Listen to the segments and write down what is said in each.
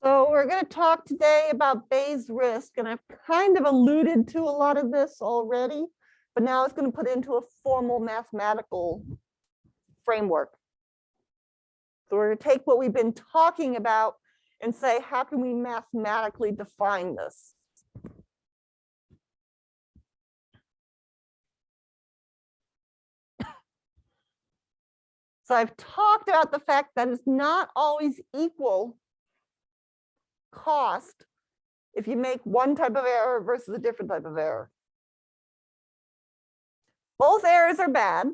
So we're going to talk today about Bayes' risk, and I've kind of alluded to a lot of this already, but now it's going to put it into a formal mathematical framework. So we're going to take what we've been talking about and say, how can we mathematically define this? So I've talked about the fact that it's not always equal cost if you make one type of error versus a different type of error. Both errors are bad,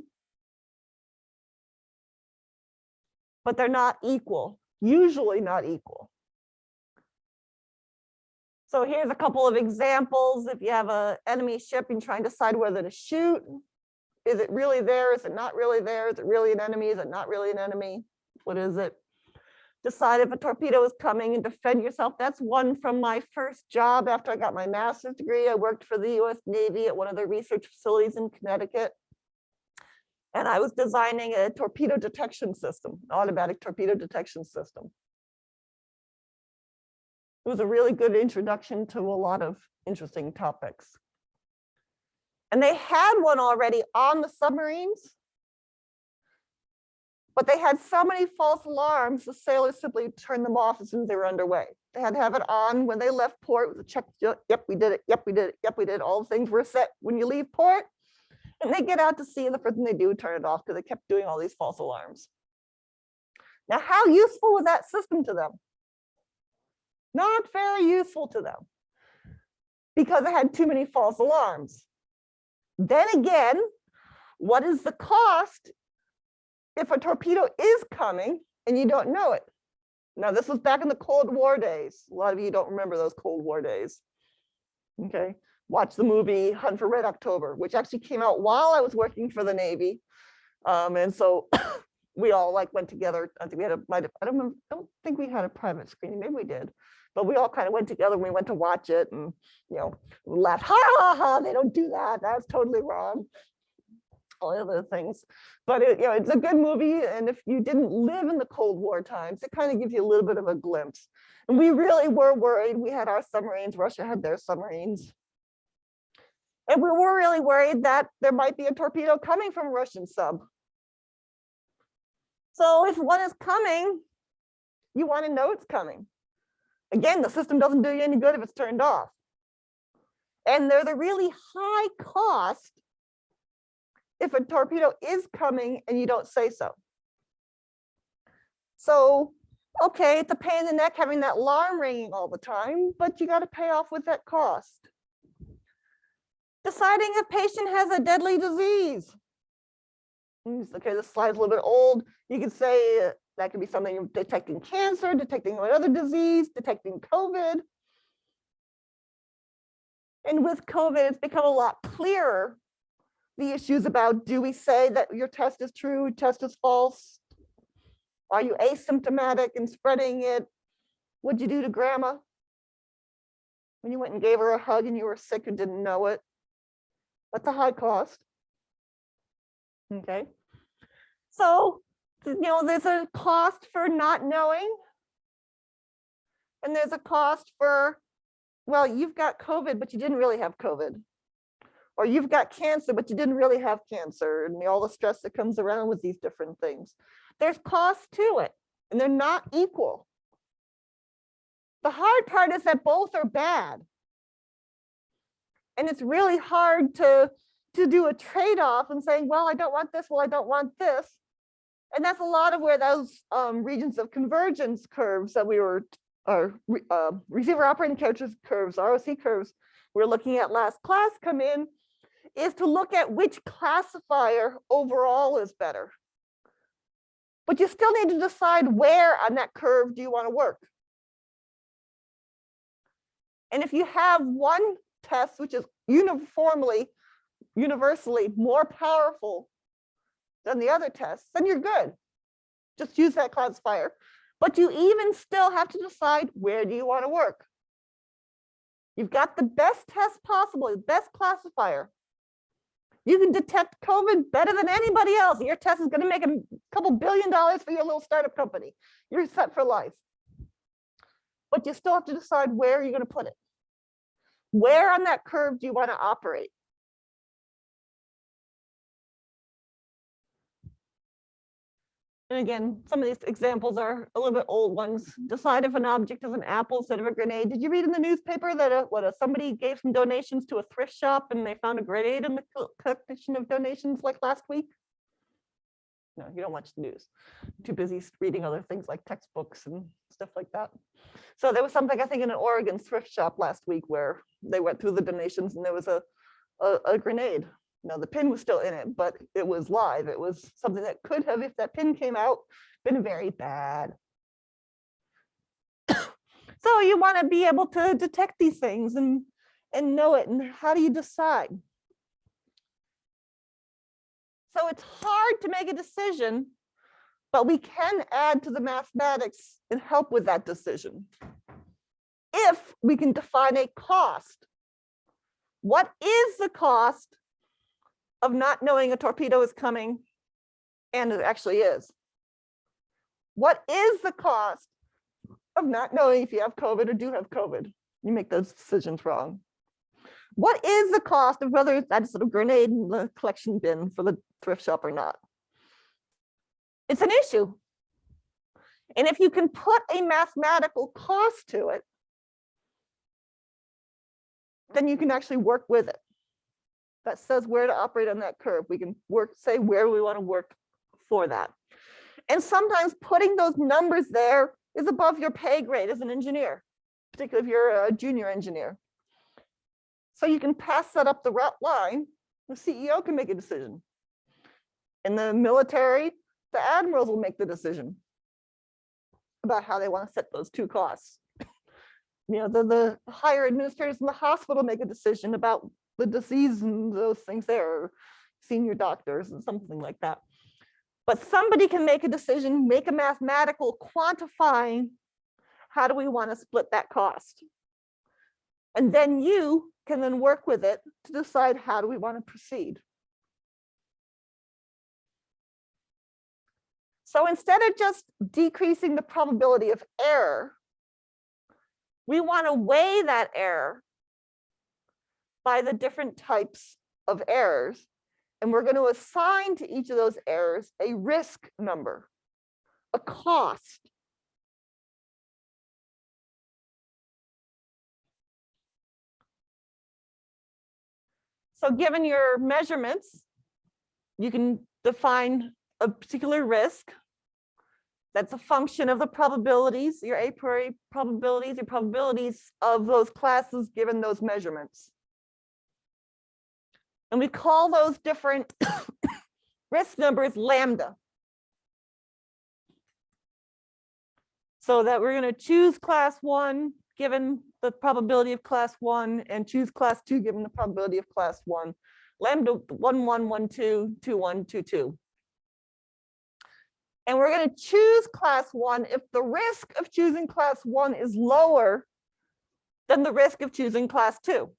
but they're not equal, usually not equal. So here's a couple of examples. If you have an enemy ship and trying to decide whether to shoot, is it really there? Is it not really there? Is it really an enemy? Is it not really an enemy? What is it? Decide if a torpedo is coming and defend yourself. That's one from my first job after I got my master's degree. I worked for the US Navy at one of their research facilities in Connecticut. And I was designing a torpedo detection system, an automatic torpedo detection system. It was a really good introduction to a lot of interesting topics. And they had one already on the submarines, but they had so many false alarms, the sailors simply turned them off as soon as they were underway. They had to have it on when they left port with a check, yep, we did it, yep, we did it, yep, we did it. All the things were set when you leave port. And they get out to sea, and the first thing they do is turn it off because they kept doing all these false alarms. Now, how useful was that system to them? Not very useful to them because it had too many false alarms. Then again, what is the cost if a torpedo is coming and you don't know it? Now, this was back in the Cold War days. A lot of you don't remember those Cold War days. Okay, watch the movie Hunt for Red October, which actually came out while I was working for the Navy. And so we all went together. I think we had don't think we had a private screening, maybe we did. But we all kind of went together and we went to watch it and, laughed, ha, ha, ha, they don't do that. That's totally wrong. All the other things. But it's a good movie. And if you didn't live in the Cold War times, it kind of gives you a little bit of a glimpse. And we really were worried. We had our submarines, Russia had their submarines. And we were really worried that there might be a torpedo coming from a Russian sub. So if one is coming, you want to know it's coming. Again, the system doesn't do you any good if it's turned off. And there's a really high cost if a torpedo is coming and you don't say so. So, okay, it's a pain in the neck having that alarm ringing all the time, but you got to pay off with that cost. Deciding if a patient has a deadly disease. Okay, this slide's a little bit old. You could say that could be something detecting cancer, detecting another disease, detecting COVID. And with COVID, it's become a lot clearer, the issues about, do we say that your test is true, test is false? Are you asymptomatic and spreading it? What'd you do to grandma when you went and gave her a hug and you were sick and didn't know it? That's a high cost. Okay. So, there's a cost for not knowing. And there's a cost for, well, you've got COVID, but you didn't really have COVID. Or you've got cancer, but you didn't really have cancer, and all the stress that comes around with these different things. There's cost to it, and they're not equal. The hard part is that both are bad. And it's really hard to do a trade-off and saying, well, I don't want this, well, I don't want this. And that's a lot of where those regions of convergence curves that we were, receiver operating character curves, ROC curves, we're looking at last class come in, is to look at which classifier overall is better. But you still need to decide where on that curve do you want to work. And if you have one test which is universally more powerful than the other tests, then you're good. Just use that classifier. But you even still have to decide, where do you want to work? You've got the best test possible, the best classifier. You can detect COVID better than anybody else. Your test is going to make a couple $1 billion for your little startup company. You're set for life. but you still have to decide where you're going to put it. Where on that curve do you want to operate? And again, some of these examples are a little bit old ones. Decide if an object is an apple instead of a grenade. Did you read in the newspaper that somebody gave some donations to a thrift shop and they found a grenade in the collection of donations like last week? No, you don't watch the news. Too busy reading other things like textbooks and stuff like that. So there was something, I think, in an Oregon thrift shop last week where they went through the donations and there was a grenade. Now the pin was still in it, but it was live. It was something that could have, if that pin came out, been very bad. So you want to be able to detect these things and know it. And how do you decide? So it's hard to make a decision, but we can add to the mathematics and help with that decision. If we can define a cost, what is the cost of not knowing a torpedo is coming, and it actually is? What is the cost of not knowing if you have COVID or do have COVID? You make those decisions wrong. What is the cost of whether that's a grenade in the collection bin for the thrift shop or not? It's an issue. And if you can put a mathematical cost to it, then you can actually work with it. That says where to operate on that curve. We can say where we want to work for that. And sometimes putting those numbers there is above your pay grade as an engineer, particularly if you're a junior engineer. So you can pass that up the route line. The CEO can make a decision. In the military, the admirals will make the decision about how they want to set those two costs. You know, the higher administrators in the hospital make a decision about the disease and those things there, or senior doctors and something like that. But somebody can make a decision, make a mathematical quantifying, how do we want to split that cost? And then you can then work with it to decide how do we want to proceed. So instead of just decreasing the probability of error, we want to weigh that error by the different types of errors. And we're going to assign to each of those errors a risk number, a cost. So given your measurements, you can define a particular risk. That's a function of the probabilities, your a priori probabilities, your probabilities of those classes given those measurements. And we call those different risk numbers lambda. So that we're going to choose class 1 given the probability of class 1 and choose class 2 given the probability of class 1. Lambda 1, 1, 1, 2, 2, 1, 2, 2. And we're going to choose class 1 if the risk of choosing class 1 is lower than the risk of choosing class 2.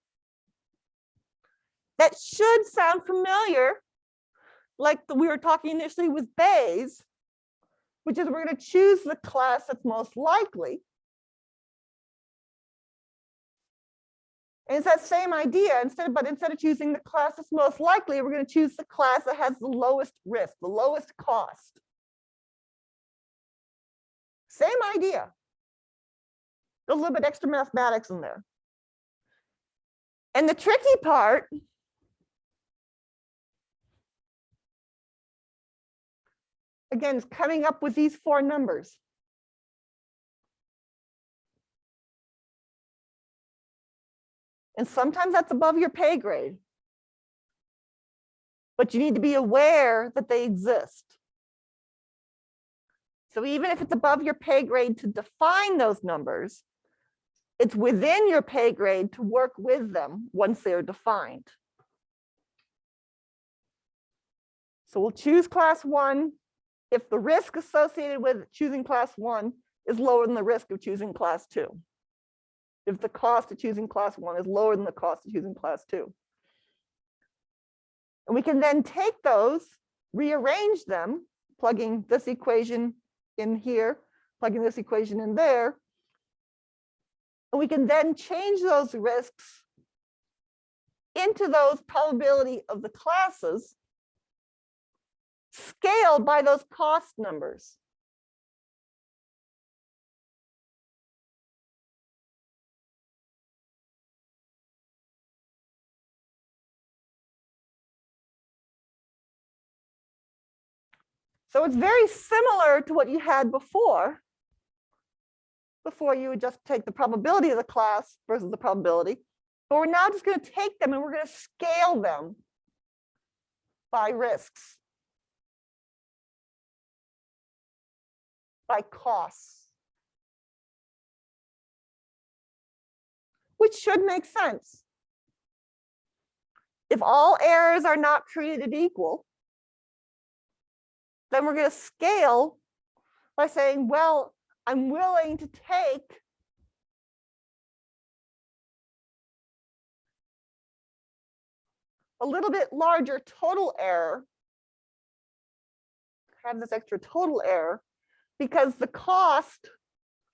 That should sound familiar, like we were talking initially with Bayes, which is we're going to choose the class that's most likely. And it's that same idea. Instead of choosing the class that's most likely, we're going to choose the class that has the lowest risk, the lowest cost. Same idea. A little bit extra mathematics in there. And the tricky part again is coming up with these 4 numbers. And sometimes that's above your pay grade. But you need to be aware that they exist. So even if it's above your pay grade to define those numbers, it's within your pay grade to work with them once they're defined. So we'll choose class 1 if the risk associated with choosing class 1 is lower than the risk of choosing class 2. If the cost of choosing class 1 is lower than the cost of choosing class 2. And we can then take those, rearrange them, plugging this equation in here, plugging this equation in there, And we can then change those risks into those probability of the classes scaled by those cost numbers. So it's very similar to what you had before. Before you would just take the probability of the class versus the probability. But we're now just going to take them and we're going to scale them by risks, by costs, which should make sense. If all errors are not created equal, then we're going to scale by saying, well, I'm willing to take a little bit larger total error, have this extra total error, because the cost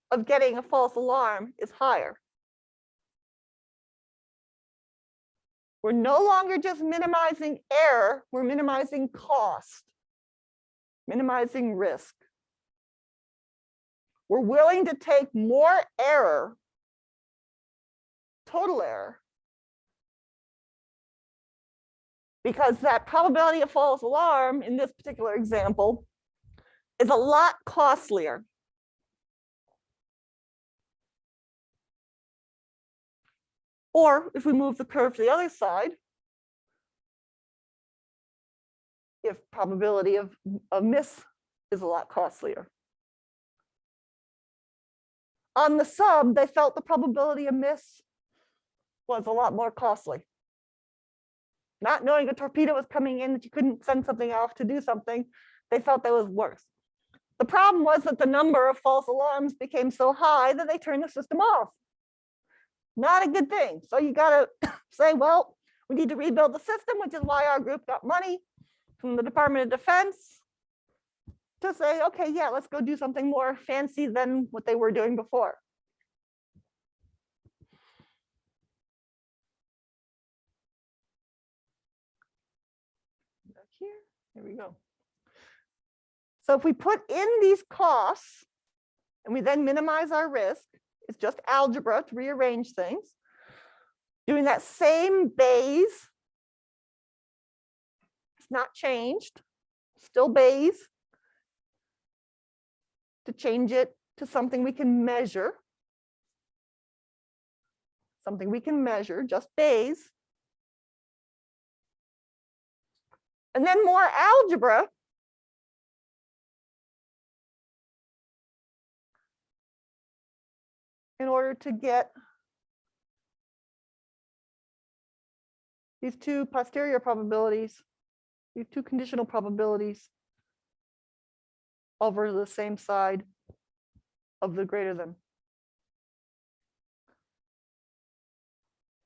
of getting a false alarm is higher. We're no longer just minimizing error, we're minimizing cost, minimizing risk. We're willing to take more error, total error, because that probability of false alarm in this particular example is a lot costlier. Or if we move the curve to the other side, if probability of a miss is a lot costlier. On the sub, they felt the probability of miss was a lot more costly. Not knowing a torpedo was coming in, that you couldn't send something off to do something, they felt that was worse. The problem was that the number of false alarms became so high that they turned the system off. Not a good thing. So you got to say, well, we need to rebuild the system, which is why our group got money from the Department of Defense to say, okay, yeah, let's go do something more fancy than what they were doing before. Back here we go. So if we put in these costs and we then minimize our risk, it's just algebra to rearrange things. Doing that same Bayes, it's not changed, still Bayes. To change it to something we can measure. Something we can measure, just Bayes. And then more algebra. In order to get these two posterior probabilities, these two conditional probabilities over the same side of the greater than.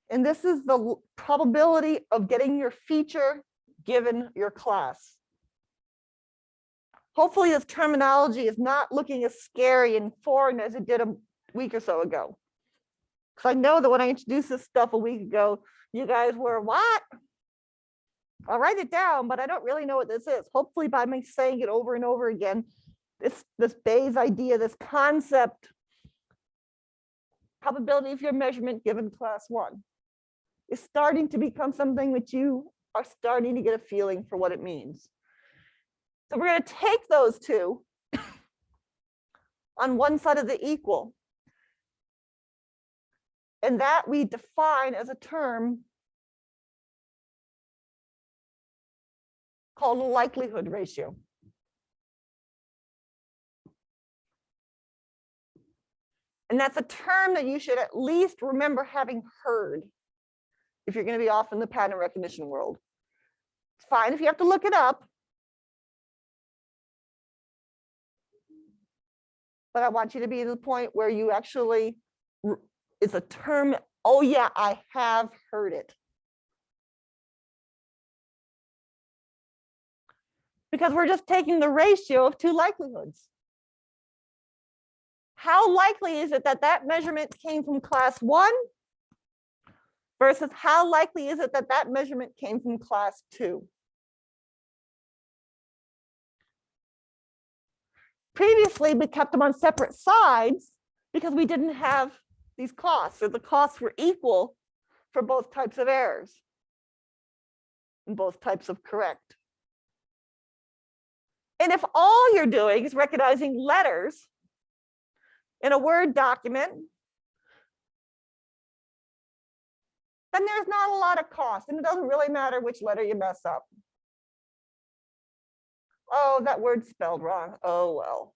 And this is the probability of getting your feature given your class. Hopefully this terminology is not looking as scary and foreign as it did a week or so ago. Because I know that when I introduced this stuff a week ago, you guys were, what? I'll write it down, but I don't really know what this is. Hopefully by me saying it over and over again, this Bayes idea, this concept, probability of your measurement given class 1, is starting to become something which you are starting to get a feeling for what it means. So we're going to take those two on one side of the equal. And that we define as a term called a likelihood ratio. And that's a term that you should at least remember having heard if you're going to be off in the pattern recognition world. It's fine if you have to look it up. But I want you to be to the point where you actually, it's a term, oh yeah, I have heard it. Because we're just taking the ratio of two likelihoods. how likely is it that that measurement came from class 1 versus how likely is it that that measurement came from class 2? Previously, we kept them on separate sides because we didn't have these costs, so the costs were equal for both types of errors and both types of correct. And if all you're doing is recognizing letters in a Word document, then there's not a lot of cost, and it doesn't really matter which letter you mess up. Oh, that word's spelled wrong. Oh, well.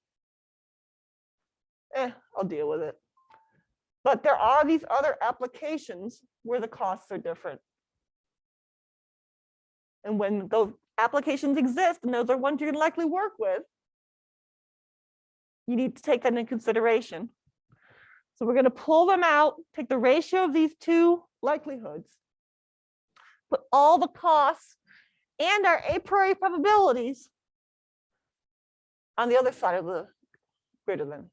I'll deal with it. But there are these other applications where the costs are different. And when those applications exist, and those are ones you're going to likely work with, you need to take that into consideration. So we're going to pull them out, take the ratio of these two likelihoods, put all the costs and our a priori probabilities on the other side of the greater than.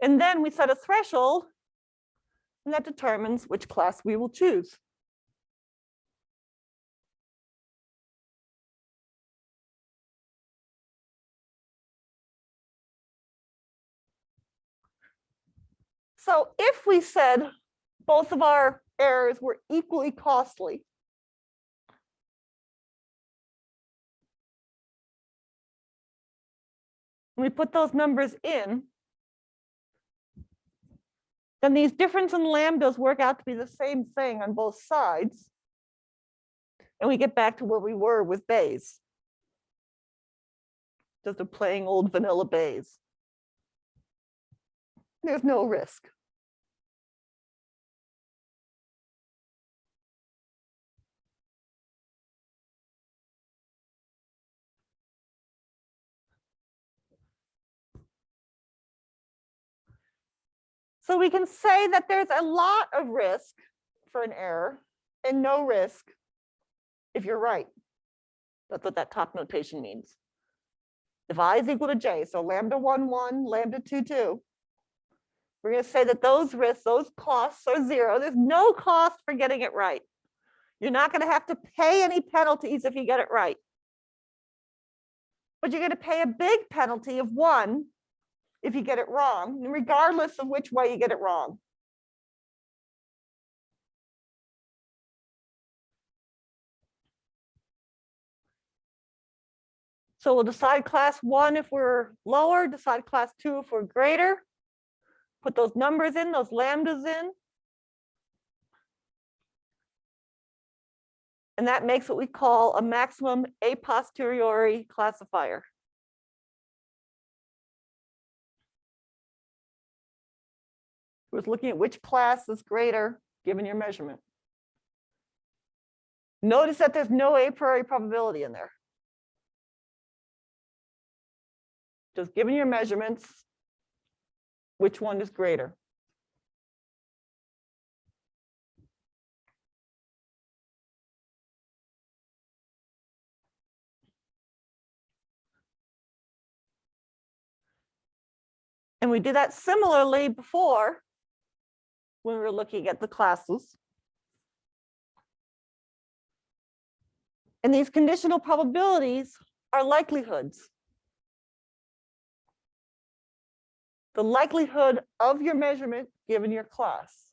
And then we set a threshold, and that determines which class we will choose. So if we said both of our errors were equally costly, and we put those numbers in, then these difference in lambdas work out to be the same thing on both sides. And we get back to where we were with Bayes. Just a plain old vanilla Bayes. There's no risk. So we can say that there's a lot of risk for an error and no risk if you're right. That's what that top notation means. If I is equal to j, so lambda 1, 1, lambda 2, 2, we're going to say that those risks, those costs are 0. There's no cost for getting it right. You're not going to have to pay any penalties if you get it right. But you're going to pay a big penalty of 1 if you get it wrong, regardless of which way you get it wrong. So we'll decide class 1 if we're lower, decide class 2 if we're greater, put those numbers in, those lambdas in. And that makes what we call a maximum a posteriori classifier. We're looking at which class is greater given your measurement. Notice that there's no a priori probability in there. Just given your measurements, which one is greater? And we did that similarly before when we were looking at the classes. And these conditional probabilities are likelihoods. The likelihood of your measurement given your class.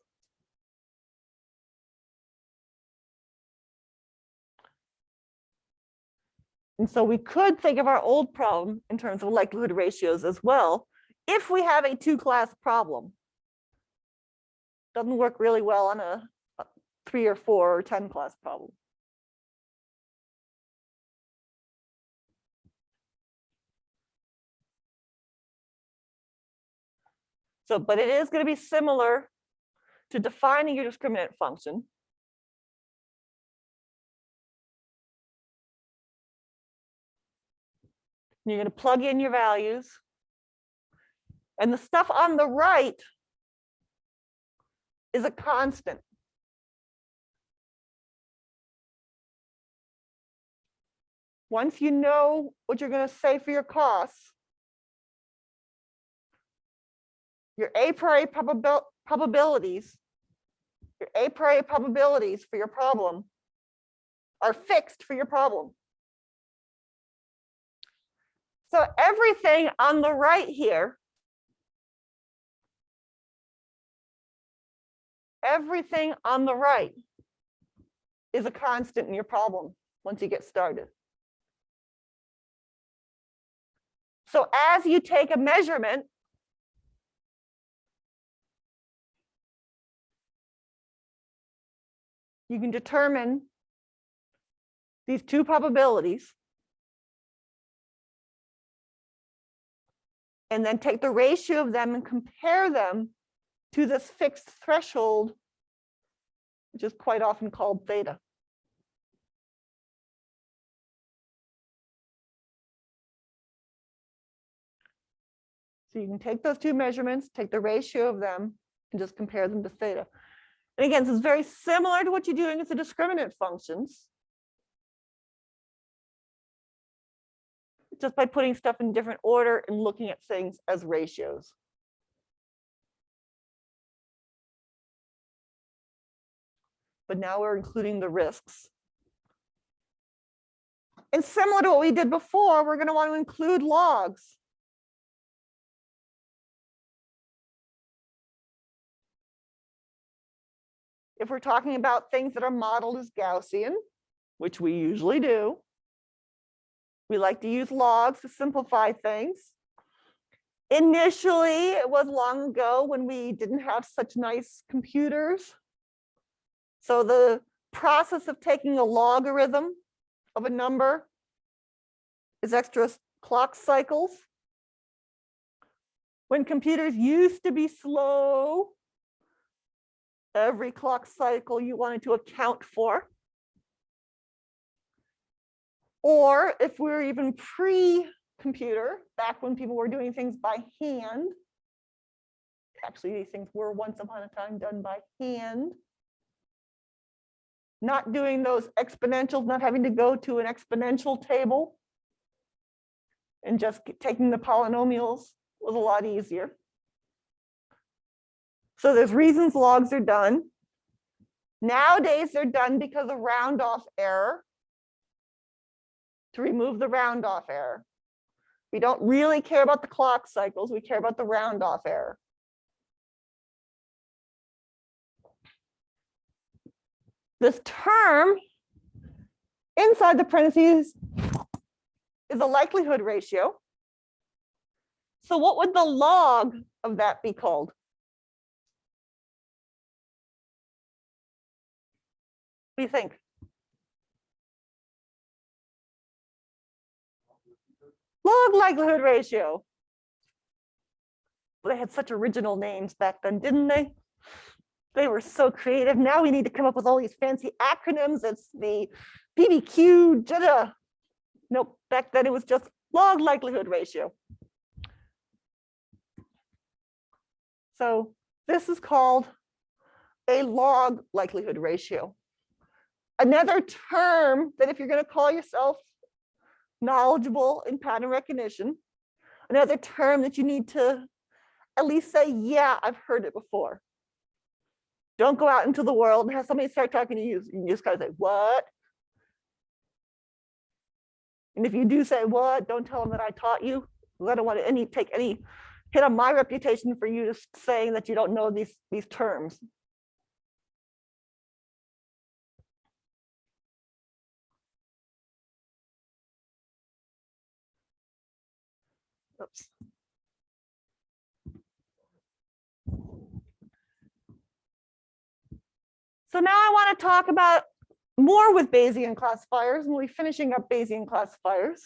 And so we could think of our old problem in terms of likelihood ratios as well, if we have a 2-class problem. Doesn't work really well on a 3 or 4 or 10-class problem. So, but it is going to be similar to defining your discriminant function. You're going to plug in your values. And the stuff on the right is a constant. Once you know what you're going to say for your costs, your a priori probabilities, for your problem are fixed for your problem. So everything on the right here, everything on the right is a constant in your problem once you get started. So as you take a measurement, you can determine these two probabilities and then take the ratio of them and compare them to this fixed threshold, which is quite often called theta. So you can take those two measurements, take the ratio of them, and just compare them to theta. And again, this is very similar to what you're doing with the discriminant functions, just by putting stuff in different order and looking at things as ratios. But now we're including the risks. And similar to what we did before, we're going to want to include logs. If we're talking about things that are modeled as Gaussian, which we usually do, we like to use logs to simplify things. Initially, it was long ago when we didn't have such nice computers. So the process of taking a logarithm of a number is extra clock cycles. When computers used to be slow, every clock cycle you wanted to account for. Or if we're even pre-computer, back when people were doing things by hand, actually these things were once upon a time done by hand, not doing those exponentials, not having to go to an exponential table, and just taking the polynomials was a lot easier. So there's reasons logs are done. Nowadays, they're done because of round-off error, to remove the round-off error. We don't really care about the clock cycles, we care about the round-off error. This term inside the parentheses is a likelihood ratio. So what would the log of that be called? What do you think? Log likelihood ratio. Well, they had such original names back then, didn't they? They were so creative. Now we need to come up with all these fancy acronyms. It's the PBQ, JITA. Nope, back then it was just log likelihood ratio. So this is called a log likelihood ratio. Another term that if you're going to call yourself knowledgeable in pattern recognition, another term that you need to at least say, yeah, I've heard it before. Don't go out into the world and have somebody start talking to you. You just gotta say, what? And if you do say what, don't tell them that I taught you. I don't want to take any hit on my reputation for you just saying that you don't know these terms. Oops. So now I want to talk about more with Bayesian classifiers, and we'll be finishing up Bayesian classifiers.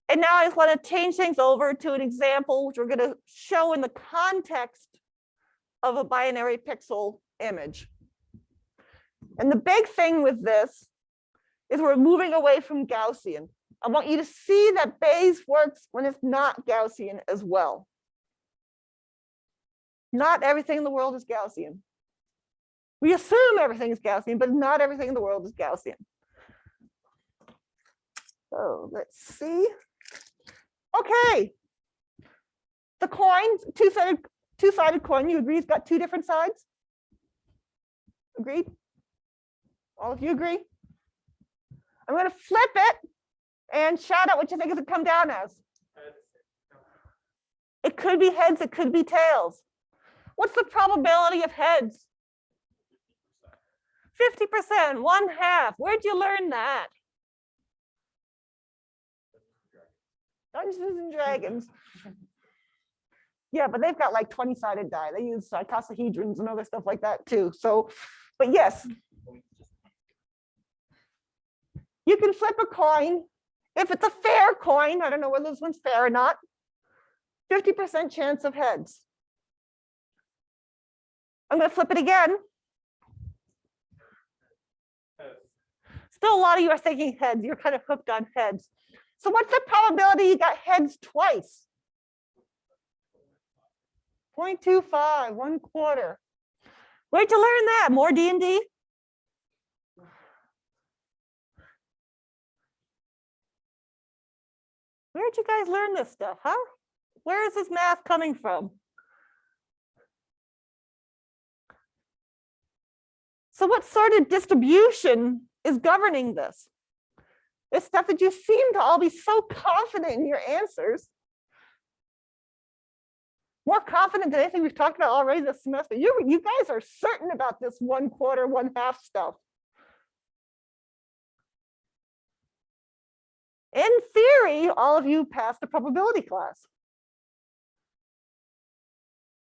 And now I just want to change things over to an example, which we're going to show in the context of a binary pixel image. And the big thing with this is we're moving away from Gaussian. I want you to see that Bayes works when it's not Gaussian as well. Not everything in the world is Gaussian. We assume everything is Gaussian, but not everything in the world is Gaussian. So let's see. Okay. The coin, two-sided coin, you agree it's got two different sides? Agreed? All of you agree? I'm going to flip it and shout out what you think it would come down as. It could be heads, it could be tails. What's the probability of heads? 50%, 1/2. Where'd you learn that? Dungeons and Dragons. Yeah, but they've got like 20-sided die. They use icosahedrons and other stuff like that too. So, but yes. You can flip a coin. If it's a fair coin, I don't know whether this one's fair or not, 50% chance of heads. I'm going to flip it again. Still, a lot of you are thinking heads. You're kind of hooked on heads. So what's the probability you got heads twice? 0.25, 1/4. Where'd you learn that? More D&D? Where'd you guys learn this stuff, huh? Where is this math coming from? So what sort of distribution is governing this? It's stuff that you seem to all be so confident in your answers. More confident than anything we've talked about already this semester. You guys are certain about this 1/4, 1/2 stuff. In theory, all of you passed the probability class.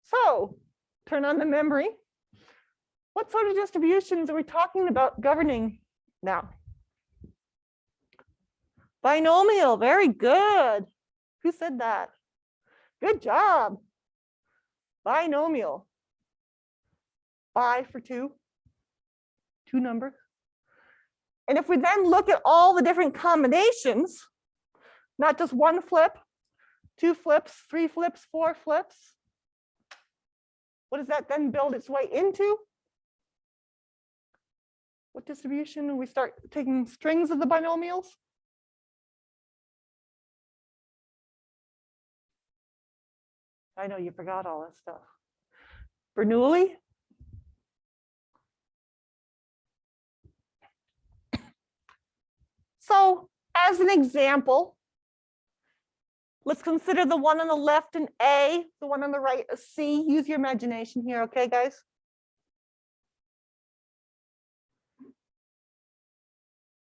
So turn on the memory. What sort of distributions are we talking about governing now? Binomial, very good. Who said that? Good job. Binomial. Bi for two numbers. And if we then look at all the different combinations, not just one flip, 2 flips, 3 flips, 4 flips, what does that then build its way into? What distribution? And we start taking strings of the binomials. I know you forgot all this stuff. Bernoulli? So as an example, let's consider the one on the left an A, the one on the right a C. Use your imagination here, okay, guys?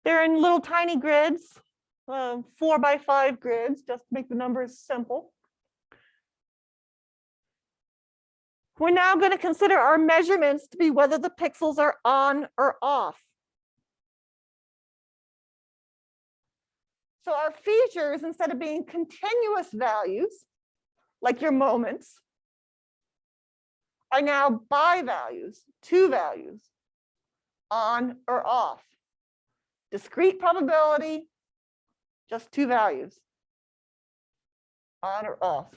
They're in little tiny grids, 4 by 5 grids, just to make the numbers simple. We're now going to consider our measurements to be whether the pixels are on or off. So our features, instead of being continuous values, like your moments, are now bi values, 2 values, on or off. Discrete probability, just 2 values, on or off.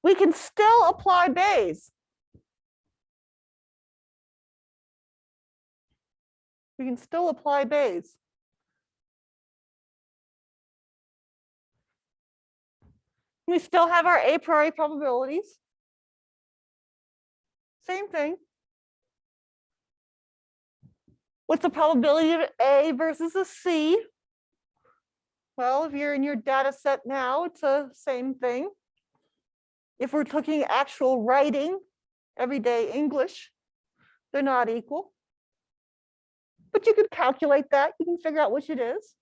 We can still apply Bayes. We can still apply Bayes. We still have our a priori probabilities. Same thing. What's the probability of A versus a C? Well, if you're in your data set now, it's the same thing. If we're looking at actual writing, everyday English, they're not equal. But you could calculate that. You can figure out which it is.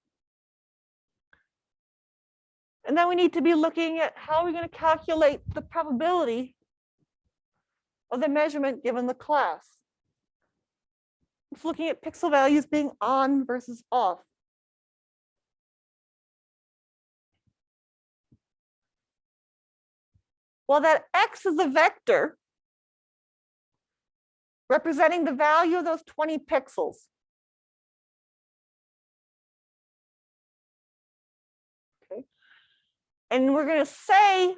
And then we need to be looking at how we're going to calculate the probability of the measurement given the class. It's looking at pixel values being on versus off. Well, that X is a vector representing the value of those 20 pixels. Okay. And we're going to say,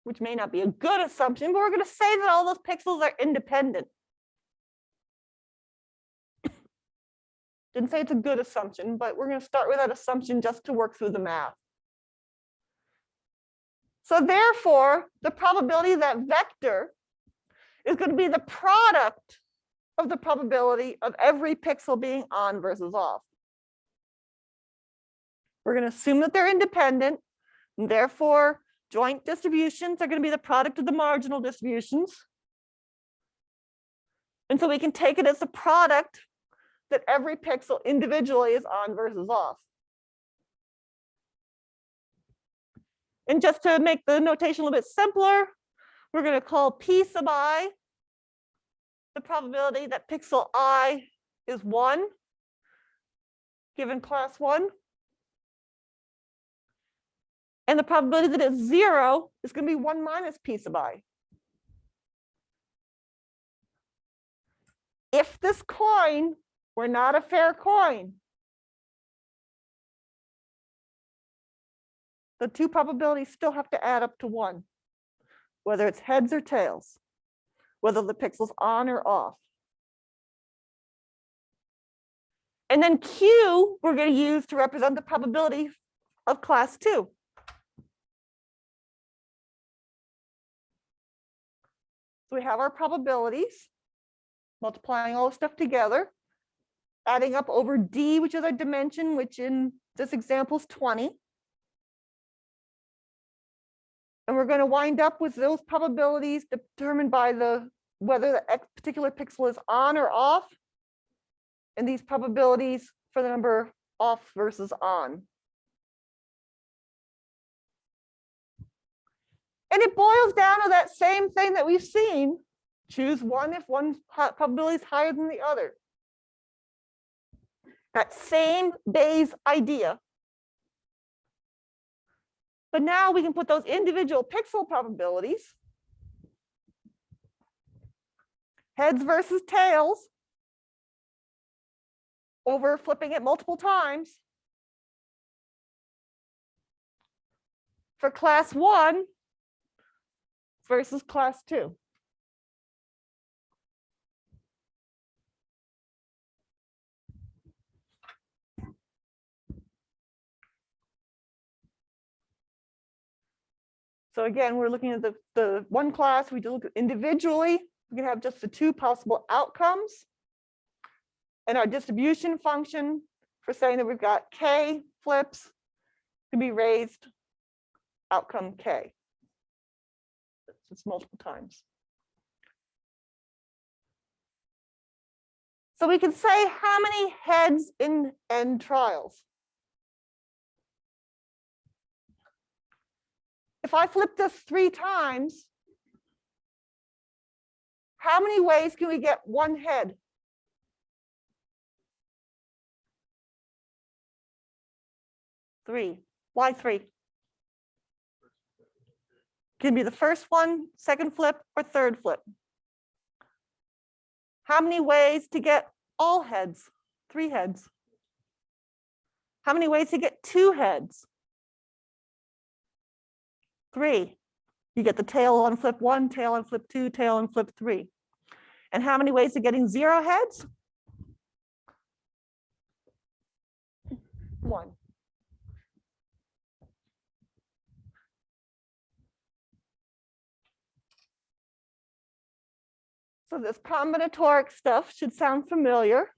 which may not be a good assumption, but we're going to say that all those pixels are independent. Didn't say it's a good assumption, but we're going to start with that assumption just to work through the math. So therefore, the probability that vector is going to be the product of the probability of every pixel being on versus off. We're going to assume that they're independent, and therefore joint distributions are going to be the product of the marginal distributions. And so we can take it as the product that every pixel individually is on versus off. And just to make the notation a little bit simpler, we're going to call P sub I the probability that pixel I is 1, given class 1. And the probability that it's 0 is going to be 1 minus P sub I. If this coin were not a fair coin, the two probabilities still have to add up to 1, whether it's heads or tails, whether the pixel's on or off. And then Q, we're going to use to represent the probability of class 2. So we have our probabilities, multiplying all the stuff together, adding up over D, which is our dimension, which in this example is 20. And we're going to wind up with those probabilities determined by whether the particular pixel is on or off, and these probabilities for the number off versus on. And it boils down to that same thing that we've seen. Choose one if one probability is higher than the other. That same Bayes idea. But now we can put those individual pixel probabilities, heads versus tails, over flipping it multiple times. For class 1 versus class 2. So again, we're looking at the one class, we look individually, we can have just the two possible outcomes. And our distribution function for saying that we've got K flips can be raised outcome K. It's multiple times. So we can say how many heads in N trials. If I flip this 3 times, how many ways can we get one head? Three. Why 3? Can be the first one, second flip, or third flip. How many ways to get all heads? 3 heads. How many ways to get 2 heads? 3. You get the tail on flip 1, tail on flip 2, tail on flip 3. And how many ways to getting 0 heads? 1. So this combinatoric stuff should sound familiar.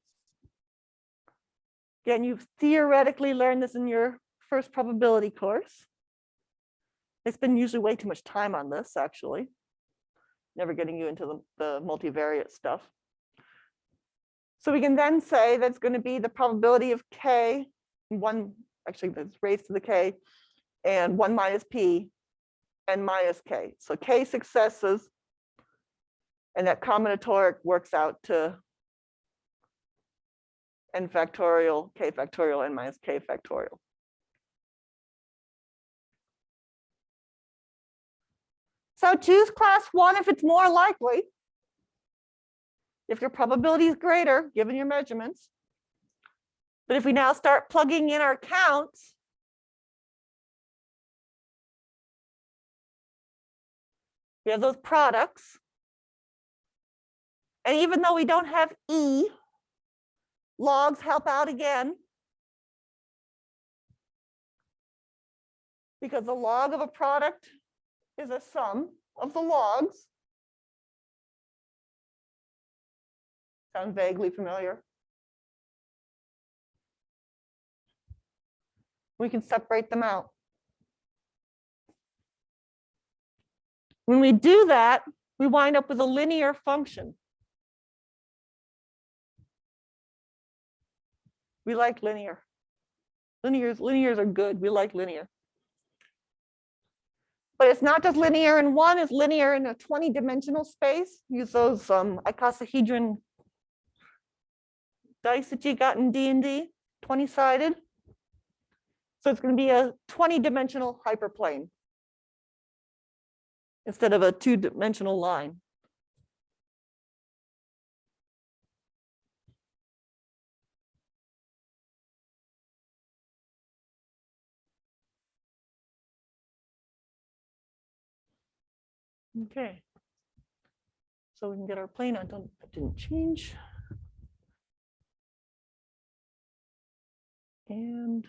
Again, you've theoretically learned this in your first probability course. They spend usually way too much time on this, actually. Never getting you into the multivariate stuff. So we can then say that's going to be the probability of K, actually that's raised to the K, and 1 minus P, and minus K. So K successes, and that combinatoric works out to N factorial, K factorial, N minus K factorial. So choose class 1 if it's more likely. If your probability is greater, given your measurements. But if we now start plugging in our counts, we have those products. And even though we don't have E, Logs help out again, because the log of a product is a sum of the logs. Sound vaguely familiar? We can separate them out. When we do that, we wind up with a linear function. We like linear. Linears are good. We like linear. But it's not just linear in one, it's linear in a 20-dimensional space. Use those icosahedron dice that you got in D&D, 20-sided. So it's going to be a 20-dimensional hyperplane instead of a 2-dimensional line. Okay. So we can get our plane. That didn't change. And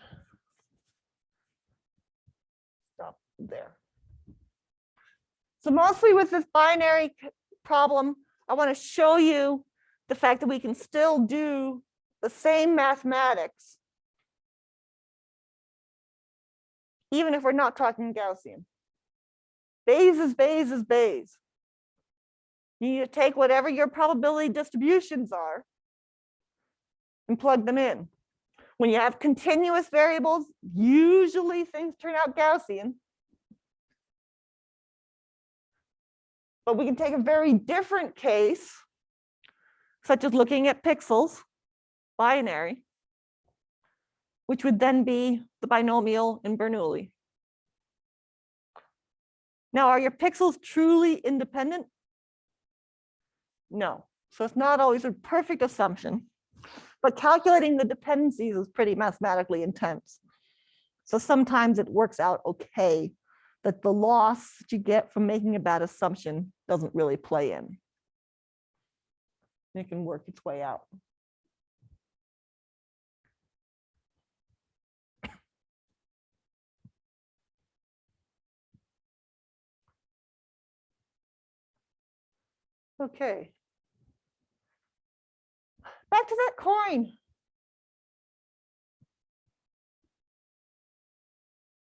stop there. So mostly with this binary problem, I want to show you the fact that we can still do the same mathematics, even if we're not talking Gaussian. Bayes is Bayes is Bayes. You need to take whatever your probability distributions are and plug them in. When you have continuous variables, usually things turn out Gaussian. But we can take a very different case, such as looking at pixels, binary, which would then be the binomial in Bernoulli. Now, are your pixels truly independent? No. So it's not always a perfect assumption, but calculating the dependencies is pretty mathematically intense. So sometimes it works out okay that the loss that you get from making a bad assumption doesn't really play in. It can work its way out. Okay. Back to that coin.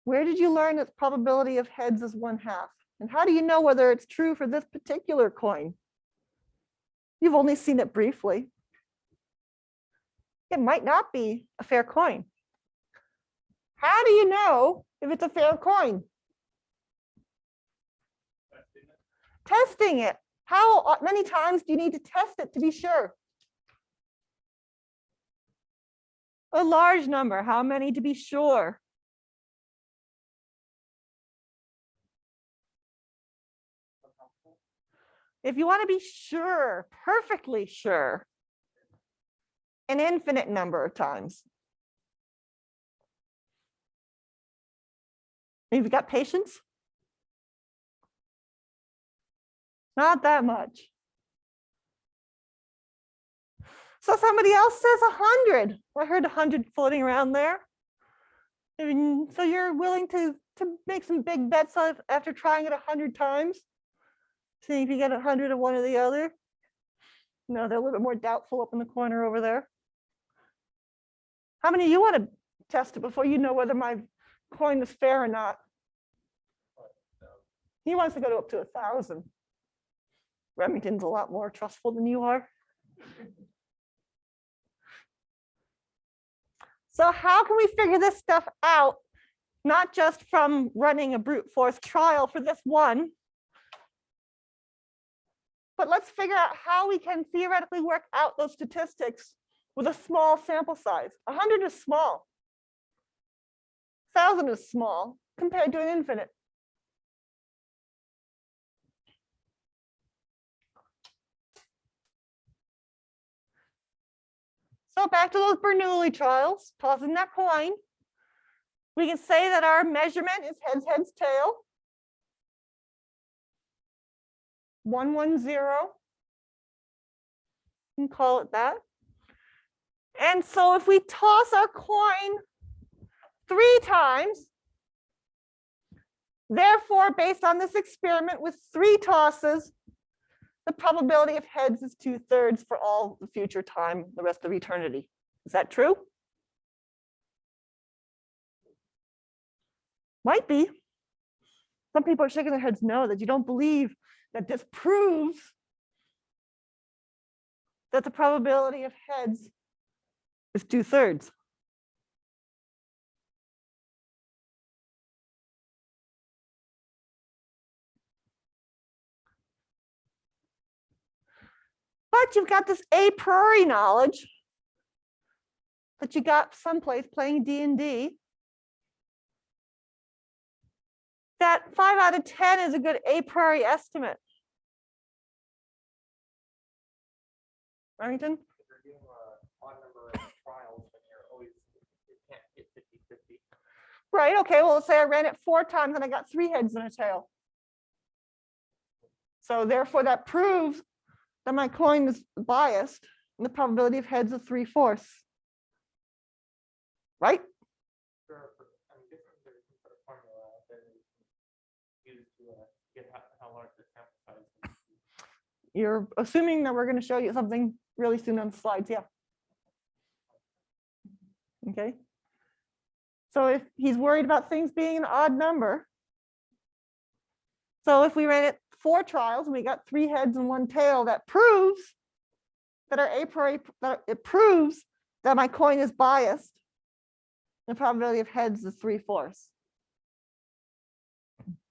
Where did you learn that probability of heads is 1/2? And how do you know whether it's true for this particular coin? You've only seen it briefly. It might not be a fair coin. How do you know if it's a fair coin? Testing it. How many times do you need to test it to be sure? A large number. How many to be sure? If you want to be sure, perfectly sure, an infinite number of times. Have you got patience? Not that much. So somebody else says 100. I heard 100 floating around there. And so you're willing to make some big bets after trying it 100 times? See if you get 100 of one or the other? No, they're a little bit more doubtful up in the corner over there. How many of you want to test it before you know whether my coin is fair or not? He wants to go up to 1,000. Remington's a lot more trustful than you are. So how can we figure this stuff out? Not just from running a brute force trial for this one, but let's figure out how we can theoretically work out those statistics with a small sample size. 100 is small. 1,000 is small compared to an infinite. So back to those Bernoulli trials, tossing that coin. We can say that our measurement is heads, heads, tail. 110. You can call it that. And so if we toss our coin 3 times, therefore, based on this experiment with 3 tosses, the probability of heads is 2/3 for all the future time, the rest of eternity. Is that true? Might be. Some people are shaking their heads no, that you don't believe that this proves that the probability of heads is 2/3. But you've got this a priori knowledge that you got someplace playing D&D, that 5 out of 10 is a good a priori estimate. Remington? If you're doing an odd number of trials, then you can't get 50-50. Right, okay, well, let's say I ran it 4 times and I got 3 heads and a tail. So therefore that proves that my coin is biased and the probability of heads is 3/4. Right? Sure, but I'm guessing there's some sort of formula that is used to get how large the sample size is. You're assuming that we're going to show you something really soon on the slides, yeah. Okay. So if he's worried about things being an odd number, so if we ran it 4 trials and we got 3 heads and 1 tail, that proves that our a priori, that it proves that my coin is biased. The probability of heads is 3/4.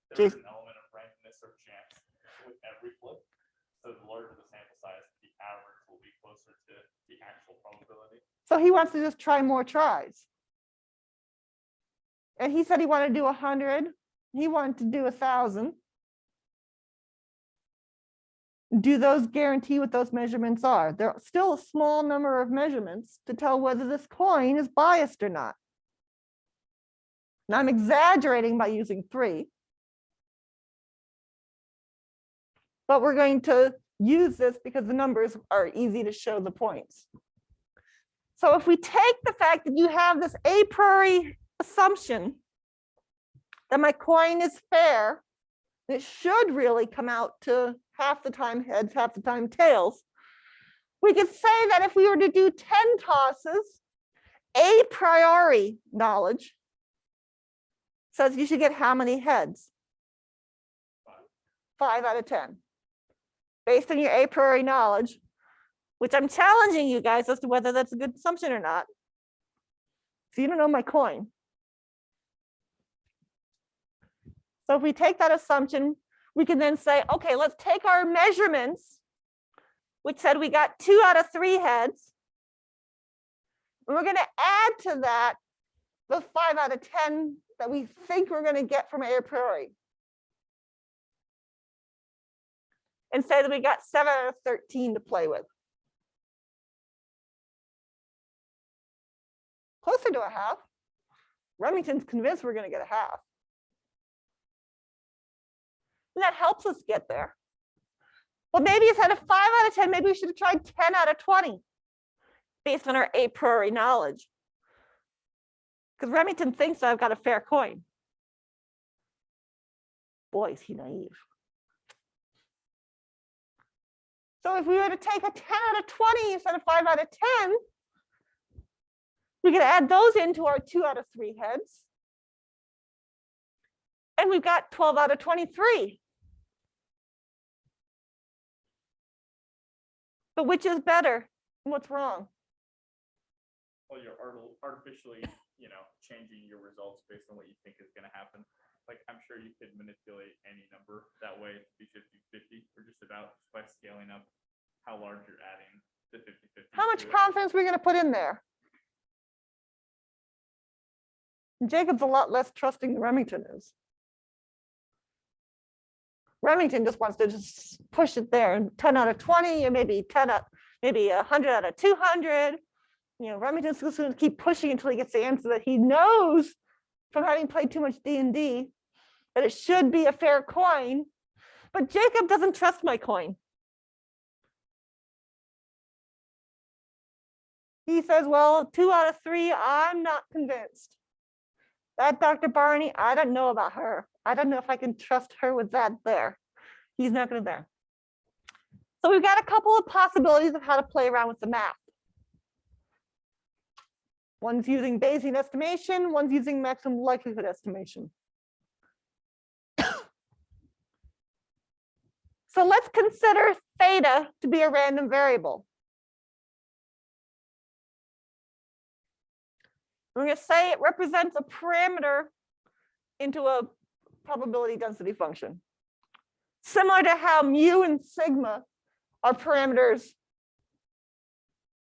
There's Jason. an element of randomness or chance with every flip. So the larger the sample size, the average will be closer to the actual probability. So he wants to just try more tries. And he said he wanted to do 100. He wanted to do 1,000. Do those guarantee what those measurements are? There's still a small number of measurements to tell whether this coin is biased or not. Now I'm exaggerating by using 3. But we're going to use this because the numbers are easy to show the points. So if we take the fact that you have this a priori assumption that my coin is fair, it should really come out to half the time heads, half the time tails. We could say that if we were to do 10 tosses, a priori knowledge says you should get how many heads? 5 out of 10. Based on your a priori knowledge, which I'm challenging you guys as to whether that's a good assumption or not. So you don't know my coin. So if we take that assumption, we can then say, okay, let's take our measurements, which said we got 2 out of 3 heads. And we're going to add to that the 5 out of 10 that we think we're going to get from a priori. And say that we got 7 out of 13 to play with. Closer to a half. Remington's convinced we're going to get a half. And that helps us get there. Well, maybe instead of 5 out of 10, maybe we should have tried 10 out of 20 based on our a priori knowledge. Because Remington thinks I've got a fair coin. Boy, is he naive. So if we were to take a 10 out of 20 instead of 5 out of 10, we could add those into our 2 out of 3 heads. And we've got 12 out of 23. But which is better? What's wrong? Well, you're artificially, changing your results based on what you think is going to happen. Like, I'm sure you could manipulate any number that way to be 50-50 or just about by scaling up how large you're adding the 50-50. How much confidence are we going to put in there? Jacob's a lot less trusting than Remington is. Remington just wants to just push it there, and 10 out of 20, or maybe 100 out of 200. Remington's just going to keep pushing until he gets the answer that he knows from having played too much D&D that it should be a fair coin. But Jacob doesn't trust my coin. He says, well, 2 out of 3, I'm not convinced. That Dr. Barney, I don't know about her. I don't know if I can trust her with that there. He's not going to there. So we've got a couple of possibilities of how to play around with the math. One's using Bayesian estimation, one's using maximum likelihood estimation. So let's consider theta to be a random variable. We're going to say it represents a parameter into a probability density function. Similar to how mu and sigma are parameters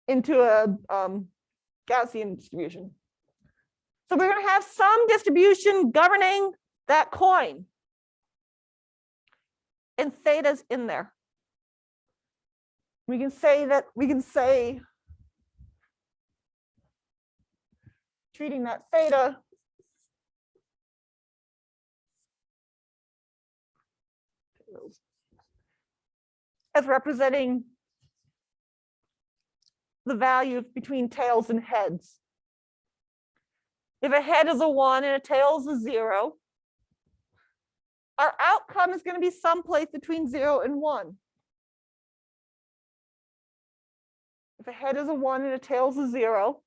into a Gaussian distribution. So we're going to have some distribution governing that coin. And theta's in there. We can say treating that theta as representing the value between tails and heads. If a head is a 1 and a tail is a 0, our outcome is going to be someplace between 0 and 1. If a head is a 1 and a tail is a 0,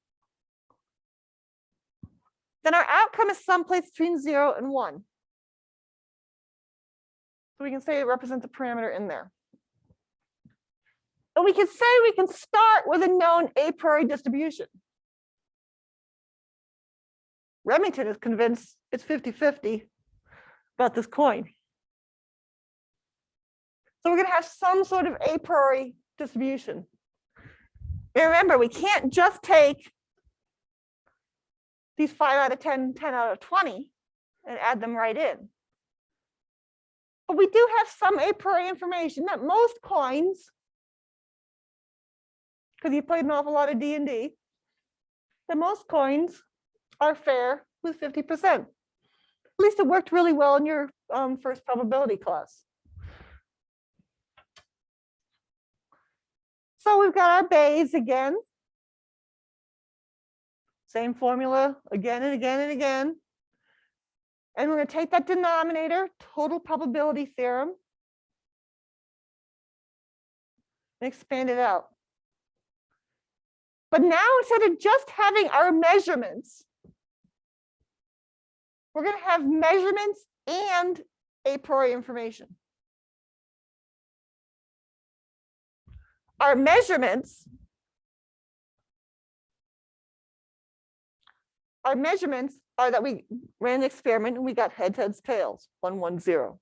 then our outcome is someplace between 0 and 1. So we can say it represents a parameter in there. And we can say we can start with a known a priori distribution. Remington is convinced it's 50-50 about this coin. So we're going to have some sort of a priori distribution. And remember, we can't just take these 5 out of 10, 10 out of 20 and add them right in. But we do have some a priori information that most coins, because you played an awful lot of D&D, that most coins are fair with 50%. At least it worked really well in your first probability class. So we've got our Bayes again. Same formula again and again and again. And we're going to take that denominator, total probability theorem, and expand it out. But now instead of just having our measurements, we're going to have measurements and a priori information. Our measurements are that we ran an experiment and we got heads, heads, tails, 1, 1, 0.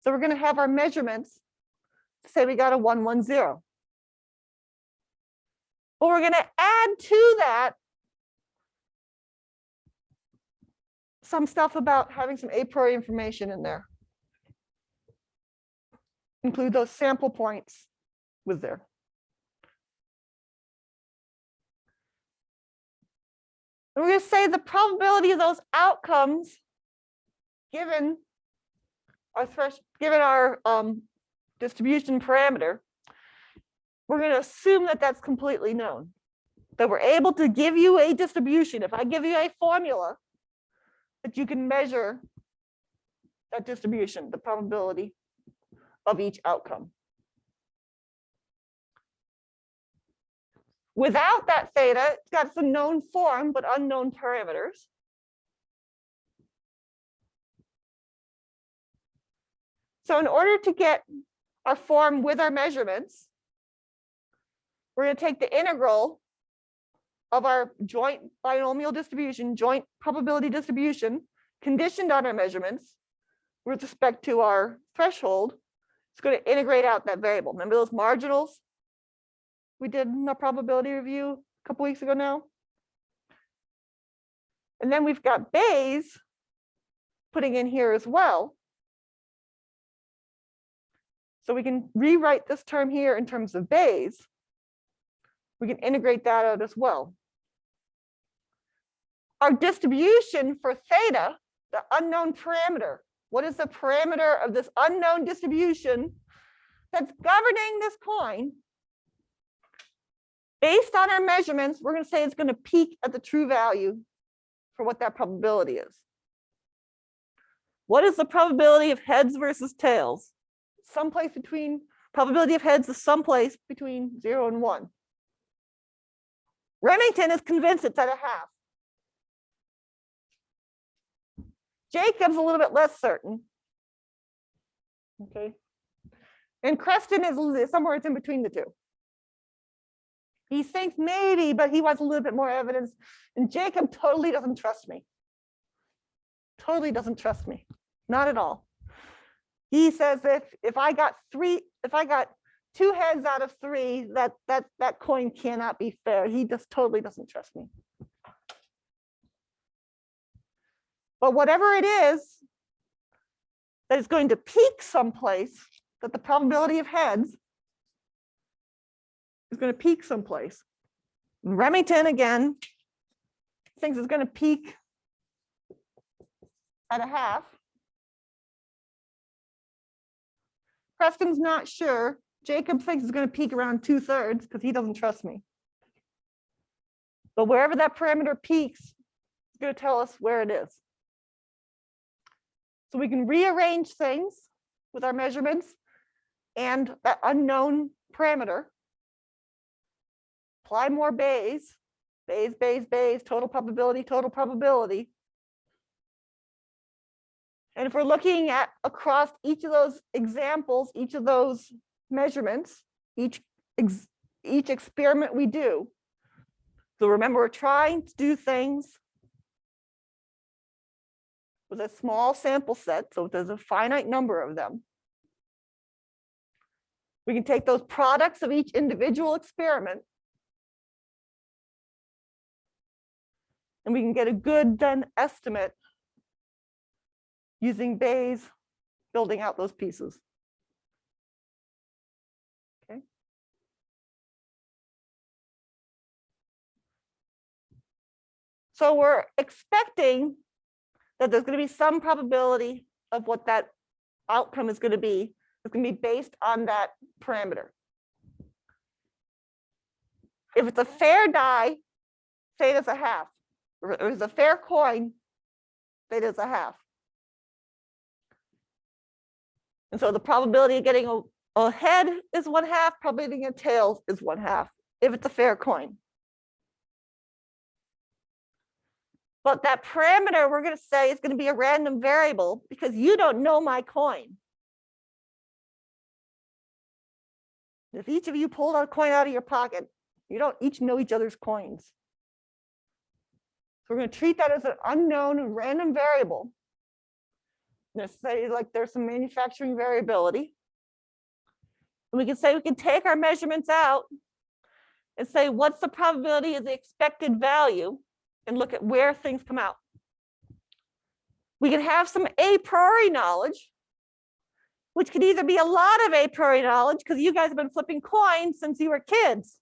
So we're going to have our measurements say we got a 1, 1, 0. But we're going to add to that some stuff about having some a priori information in there. Include those sample points with there. And we're going to say the probability of those outcomes given our distribution parameter, we're going to assume that that's completely known, that we're able to give you a distribution. If I give you a formula, that you can measure that distribution, the probability of each outcome. Without that theta, it's got some known form, but unknown parameters. So in order to get our form with our measurements, we're going to take the integral of our joint binomial distribution, joint probability distribution, conditioned on our measurements with respect to our threshold. It's going to integrate out that variable. Remember those marginals we did in our probability review a couple weeks ago now? And then we've got Bayes putting in here as well. So we can rewrite this term here in terms of Bayes. We can integrate that out as well. Our distribution for theta, the unknown parameter. What is the parameter of this unknown distribution that's governing this coin, based on our measurements, we're going to say it's going to peak at the true value for what that probability is. What is the probability of heads versus tails? Someplace between, probability of heads is someplace between 0 and 1. Remington is convinced it's at a half. Jacob's a little bit less certain. Okay. And Creston is somewhere in between the two. He thinks maybe, but he wants a little bit more evidence. And Jacob totally doesn't trust me. Totally doesn't trust me. Not at all. He says if I got 2 heads out of 3, that coin cannot be fair. He just totally doesn't trust me. But whatever it is that is going to peak someplace, that the probability of heads is going to peak someplace. Remington again thinks it's going to peak at a half. Preston's not sure. Jacob thinks it's going to peak around 2/3 because he doesn't trust me. But wherever that parameter peaks, it's going to tell us where it is. So we can rearrange things with our measurements and that unknown parameter. Apply more Bayes, total probability. And if we're looking at across each of those examples, each of those measurements, each experiment we do. So remember, we're trying to do things with a small sample set, so there's a finite number of them. We can take those products of each individual experiment and we can get a good then estimate using Bayes, building out those pieces. Okay. So we're expecting that there's going to be some probability of what that outcome is going to be. It's going to be based on that parameter. If it's a fair die, theta is a half. If it's a fair coin, theta is a half. And so the probability of getting a head is 1/2, probability of getting a tail is 1/2, if it's a fair coin. But that parameter, we're going to say, is going to be a random variable because you don't know my coin. If each of you pulled a coin out of your pocket, you don't each know each other's coins. So we're going to treat that as an unknown and random variable. Let's say like there's some manufacturing variability. And we can say we can take our measurements out and say what's the probability of the expected value and look at where things come out. We can have some a priori knowledge, which could either be a lot of a priori knowledge because you guys have been flipping coins since you were kids,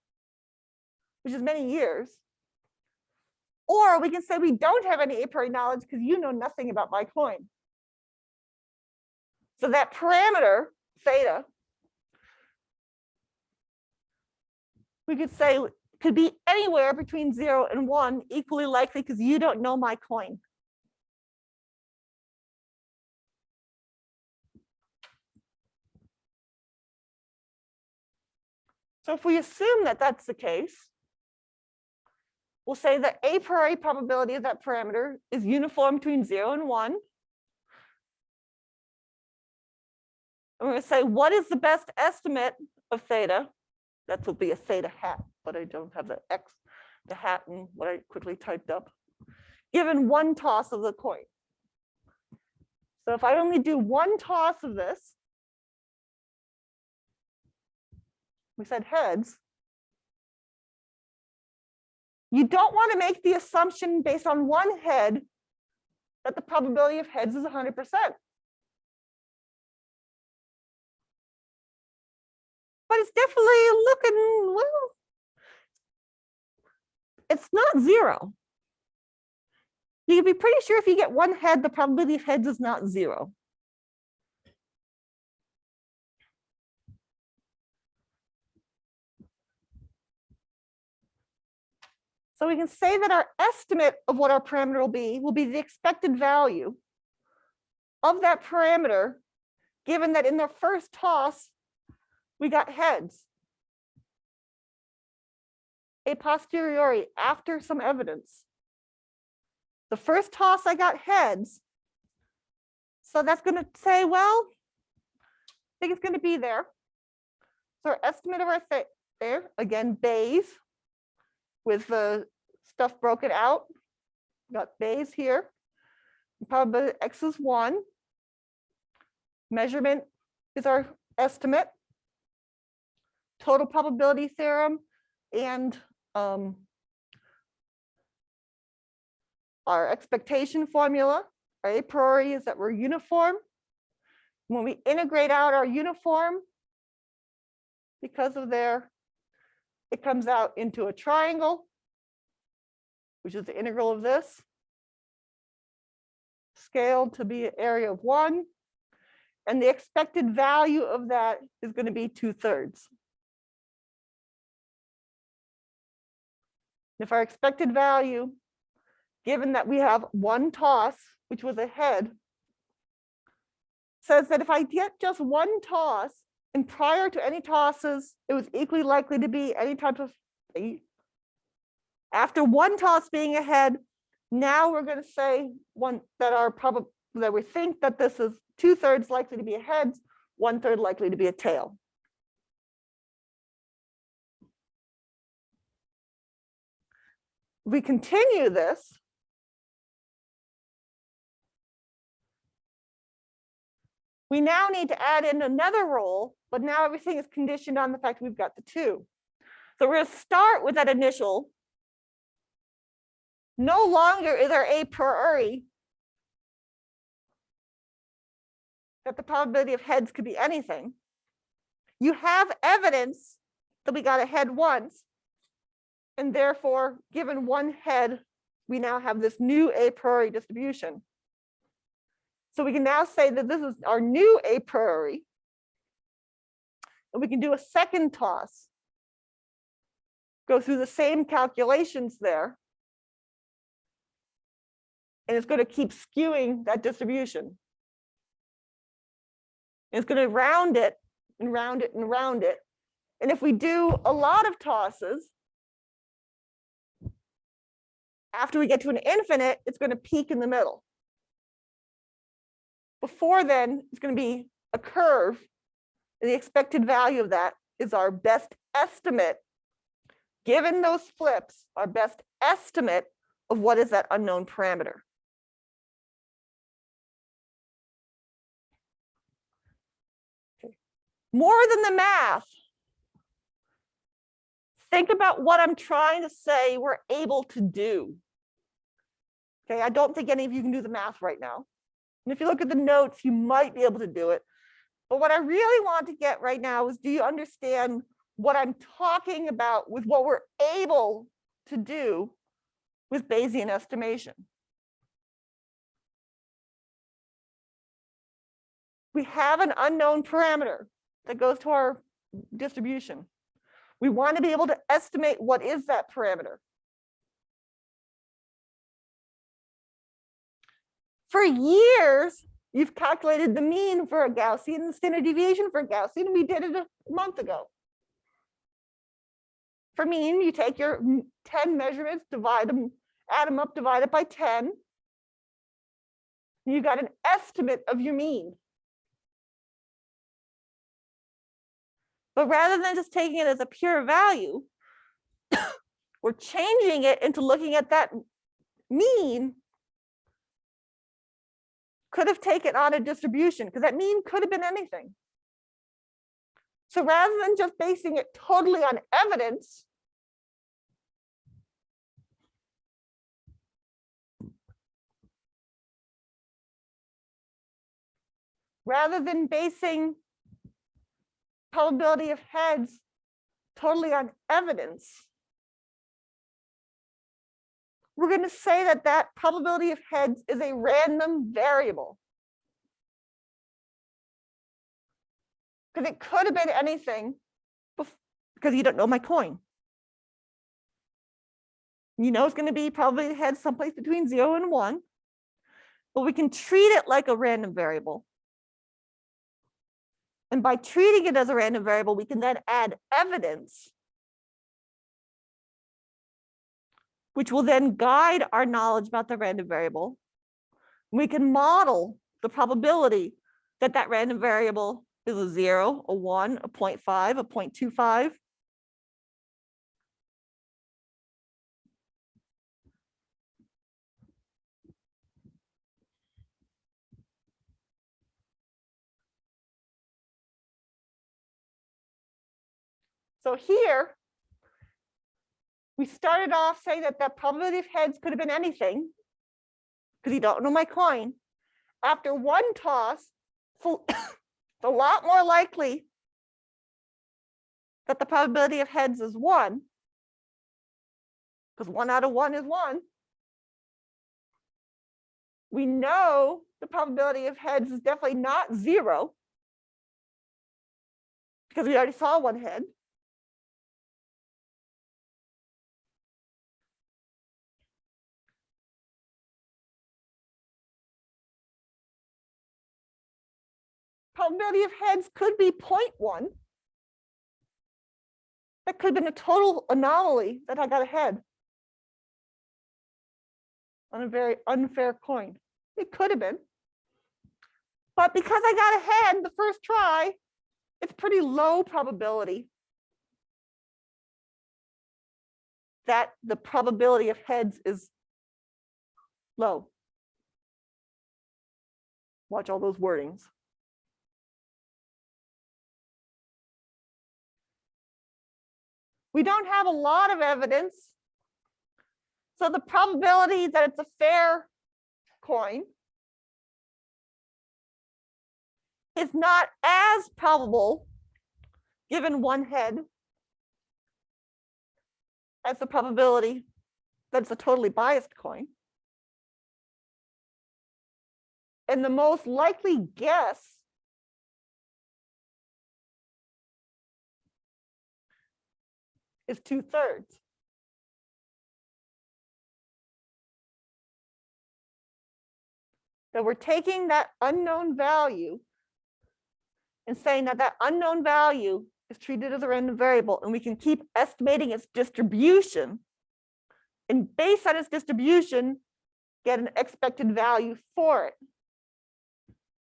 which is many years. Or we can say we don't have any a priori knowledge because you know nothing about my coin. So that parameter, theta, we could say could be anywhere between 0 and 1, equally likely because you don't know my coin. So if we assume that that's the case, we'll say the a priori probability of that parameter is uniform between 0 and 1. And we're going to say, what is the best estimate of theta? That will be a theta hat, but I don't have the x, the hat, and what I quickly typed up, given one toss of the coin. So if I only do one toss of this, we said heads, you don't want to make the assumption based on one head that the probability of heads is 100%. But it's definitely looking, well, it's not 0. You can be pretty sure if you get one head, the probability of heads is not 0. So we can say that our estimate of what our parameter will be the expected value of that parameter, given that in the first toss, we got heads. A posteriori, after some evidence. The first toss, I got heads. So that's going to say, well, I think it's going to be there. So our estimate of our there, again, Bayes, with the stuff broken out. Got Bayes here. Probability X is 1. Measurement is our estimate. Total probability theorem and our expectation formula, our a priori, is that we're uniform. When we integrate out our uniform, because of there, it comes out into a triangle, which is the integral of this, scaled to be an area of 1. And the expected value of that is going to be 2/3. If our expected value, given that we have one toss, which was a head, says that if I get just one toss, and prior to any tosses, it was equally likely to be any type of, after one toss being a head, now we're going to say that we think that this is 2/3 likely to be a head, 1/3 likely to be a tail. We continue this. We now need to add in another rule, but now everything is conditioned on the fact we've got the 2. So we're going to start with that initial. No longer is our a priori that the probability of heads could be anything. You have evidence that we got a head once, and therefore, given one head, we now have this new a priori distribution. So we can now say that this is our new a priori, and we can do a second toss, go through the same calculations there, and it's going to keep skewing that distribution. And it's going to round it and round it and round it. And if we do a lot of tosses, after we get to an infinite, it's going to peak in the middle. Before then, it's going to be a curve, and the expected value of that is our best estimate, given those flips, our best estimate of what is that unknown parameter. Okay. More than the math, think about what I'm trying to say we're able to do. Okay, I don't think any of you can do the math right now. And if you look at the notes, you might be able to do it. But what I really want to get right now is, do you understand what I'm talking about with what we're able to do with Bayesian estimation? We have an unknown parameter that goes to our distribution. We want to be able to estimate what is that parameter. For years, you've calculated the mean for a Gaussian and the standard deviation for a Gaussian. We did it a month ago. For mean, you take your 10 measurements, divide them, add them up, divide it by 10. You got an estimate of your mean. But rather than just taking it as a pure value, we're changing it into looking at that mean could have taken on a distribution, because that mean could have been anything. So rather than just basing it totally on evidence, rather than basing probability of heads totally on evidence, we're going to say that that probability of heads is a random variable. Because it could have been anything, because you don't know my coin. You know it's going to be probably the head someplace between 0 and 1. But we can treat it like a random variable. And by treating it as a random variable, we can then add evidence, which will then guide our knowledge about the random variable. We can model the probability that that random variable is a 0, a 1, a 0.5, a 0.25. So here, we started off saying that the probability of heads could have been anything, because you don't know my coin. After one toss, it's a lot more likely that the probability of heads is 1, because 1 out of 1 is 1. We know the probability of heads is definitely not 0, because we already saw one head. Probability of heads could be 0.1. That could have been a total anomaly that I got a head on a very unfair coin. It could have been. But because I got ahead the first try, it's pretty low probability that the probability of heads is low. Watch all those wordings. We don't have a lot of evidence. So the probability that it's a fair coin is not as probable given one head as the probability that it's a totally biased coin. And the most likely guess is 2/3. That we're taking that unknown value and saying that that unknown value is treated as a random variable, and we can keep estimating its distribution, and based on its distribution, get an expected value for it.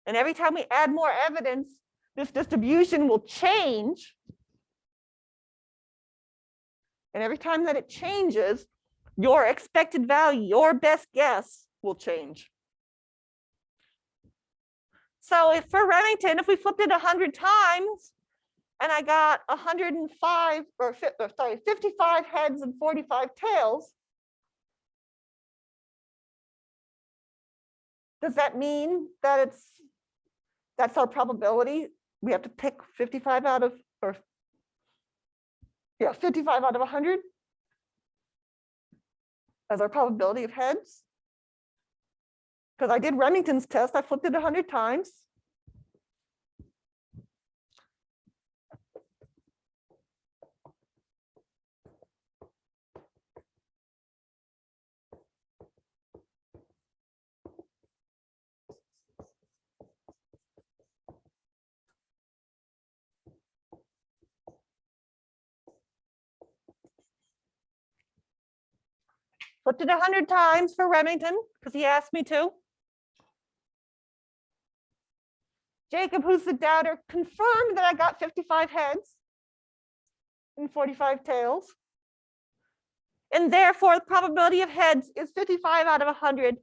And every time we add more evidence, this distribution will change. And every time that it changes, your expected value, your best guess will change. So if for Remington, if we flipped it 100 times and I got 105 or 55 heads and 45 tails, does that mean that that's our probability? We have to pick 55 out of, or yeah, 55 out of 100 as our probability of heads? Because I did Remington's test, I flipped it 100 times. Flipped it 100 times for Remington because he asked me to. Jacob, who's the doubter, confirmed that I got 55 heads and 45 tails. And therefore, the probability of heads is 55 out of 100.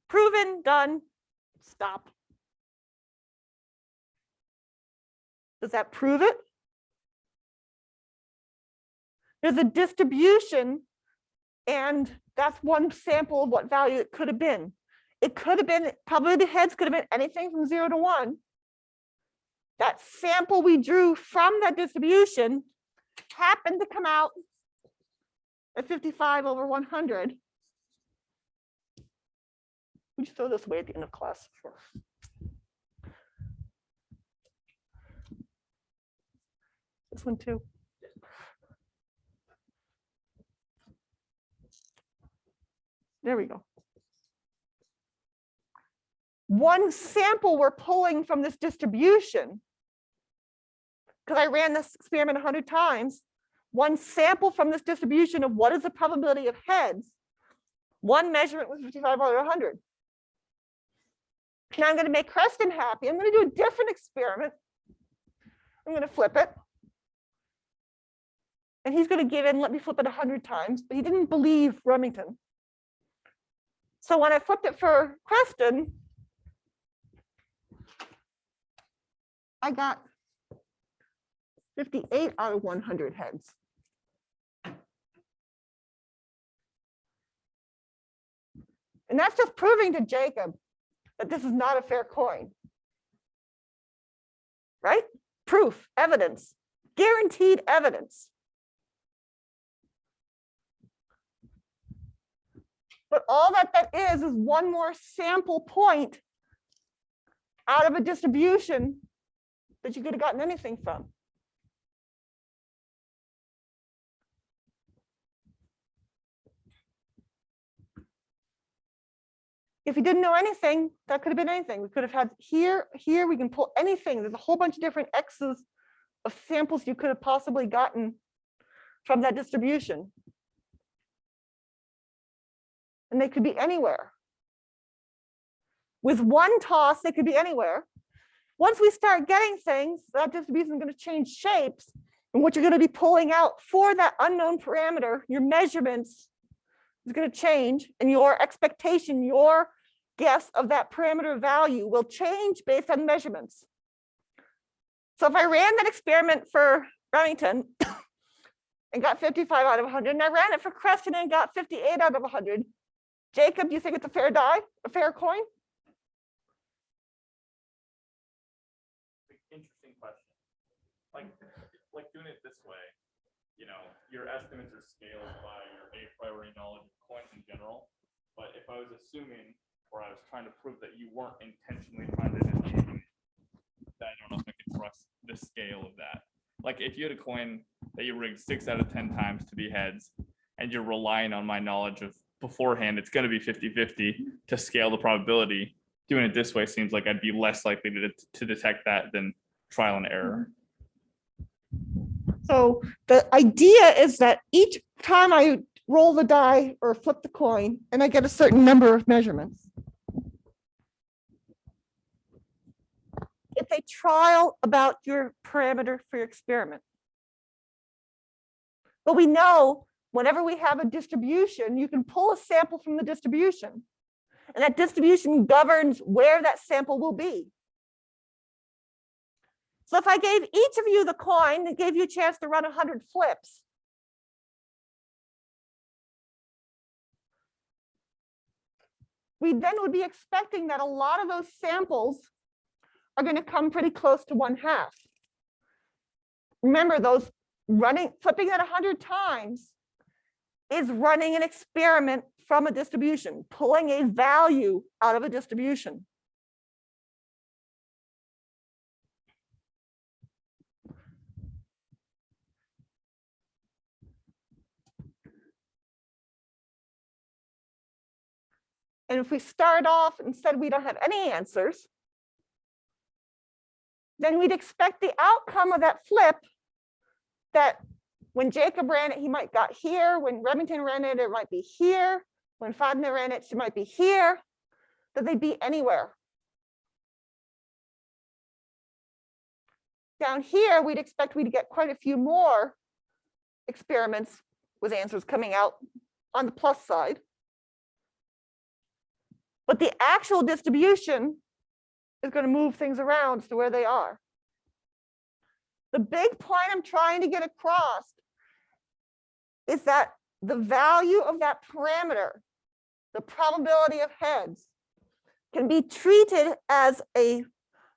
Proven, done, stop. Does that prove it? There's a distribution, and that's one sample of what value it could have been. It could have been, probability of heads could have been anything from 0 to 1. That sample we drew from that distribution happened to come out at 55 over 100. We just throw this away at the end of class. Sure. This one too. There we go. One sample we're pulling from this distribution, because I ran this experiment 100 times, one sample from this distribution of what is the probability of heads, one measurement was 55 out of 100. Now I'm going to make Creston happy. I'm going to do a different experiment. I'm going to flip it. And he's going to give in, let me flip it 100 times, but he didn't believe Remington. So when I flipped it for Creston, I got 58 out of 100 heads. And that's just proving to Jacob that this is not a fair coin. Right? Proof, evidence, guaranteed evidence. But all that is one more sample point out of a distribution that you could have gotten anything from. If you didn't know anything, that could have been anything. We could have had here, we can pull anything. There's a whole bunch of different X's of samples you could have possibly gotten from that distribution. And they could be anywhere. With one toss, they could be anywhere. Once we start getting things, that distribution is going to change shapes. And what you're going to be pulling out for that unknown parameter, your measurements, is going to change. And your expectation, your guess of that parameter value will change based on measurements. So if I ran that experiment for Remington and got 55 out of 100, and I ran it for Creston and got 58 out of 100, Jacob, do you think it's a fair die, a fair coin? Interesting question. Like doing it this way, you know, your estimates are scaled by your a priori knowledge of coins in general. But if I was assuming, or I was trying to prove that you weren't intentionally trying to deceive, I don't know if I can trust the scale of that. Like if you had a coin that you rigged 6 out of 10 times to be heads, and you're relying on my knowledge of beforehand, it's going to be 50-50 to scale the probability. Doing it this way seems like I'd be less likely to detect that than trial and error. So the idea is that each time I roll the die or flip the coin and I get a certain number of measurements, it's a trial about your parameter for your experiment. But we know whenever we have a distribution, you can pull a sample from the distribution. And that distribution governs where that sample will be. So if I gave each of you the coin that gave you a chance to run 100 flips, we then would be expecting that a lot of those samples are going to come pretty close to 1/2. Remember, those flipping that 100 times is running an experiment from a distribution, pulling a value out of a distribution. And if we start off and said we don't have any answers, then we'd expect the outcome of that flip that when Jacob ran it, he might got here. When Remington ran it, it might be here. When Fadna ran it, she might be here. That they'd be anywhere. Down here, we'd expect we'd get quite a few more experiments with answers coming out on the plus side. But the actual distribution is going to move things around to where they are. The big point I'm trying to get across is that the value of that parameter, the probability of heads, can be treated as a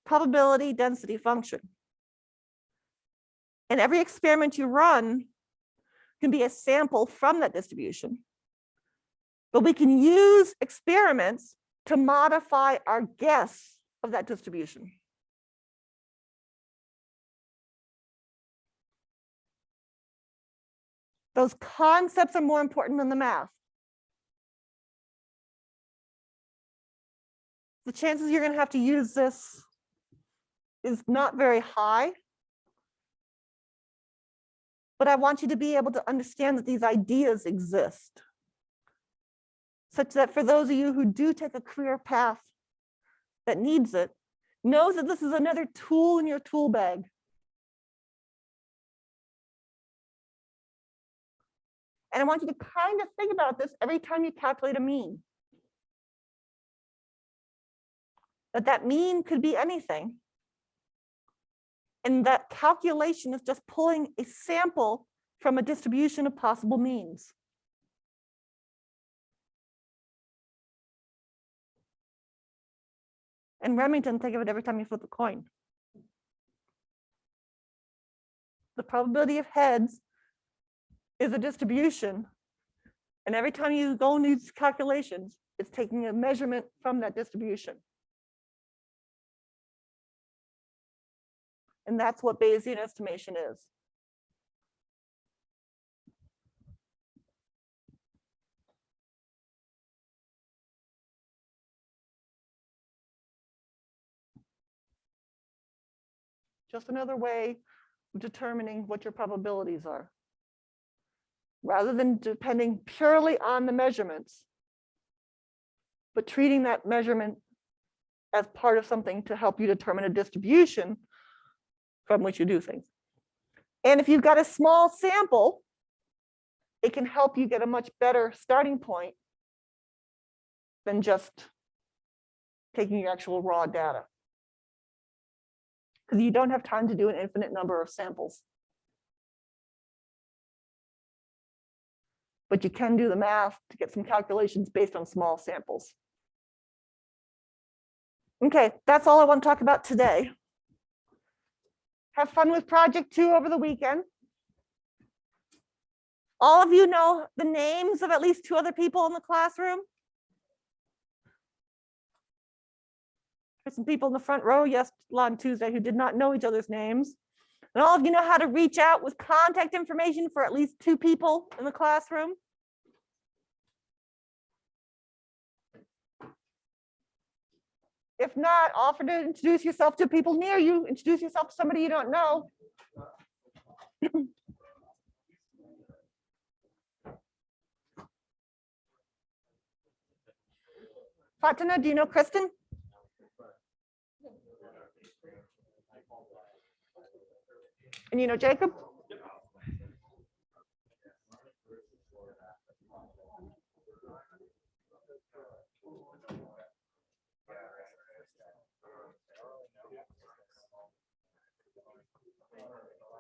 probability density function. And every experiment you run can be a sample from that distribution. But we can use experiments to modify our guess of that distribution. Those concepts are more important than the math. the chances you're going to have to use this is not very high. But I want you to be able to understand that these ideas exist, such that for those of you who do take a career path that needs it, knows that this is another tool in your tool bag. And I want you to kind of think about this every time you calculate a mean. That mean could be anything. And that calculation is just pulling a sample from a distribution of possible means. And Remington, think of it every time you flip a coin. The probability of heads is a distribution. And every time you go and do these calculations, it's taking a measurement from that distribution. And that's what Bayesian estimation is. Just another way of determining what your probabilities are. Rather than depending purely on the measurements, but treating that measurement as part of something to help you determine a distribution from which you do things. And if you've got a small sample, it can help you get a much better starting point than just taking your actual raw data. Because you don't have time to do an infinite number of samples. But you can do the math to get some calculations based on small samples. Okay, that's all I want to talk about today. Have fun with project 2 over the weekend. All of you know the names of at least 2 other people in the classroom. There's some people in the front row on Tuesday who did not know each other's names. And all of you know how to reach out with contact information for at least 2 people in the classroom. If not, offer to introduce yourself to people near you. Introduce yourself to somebody you don't know. Fatina, do you know Kristen? And you know Jacob?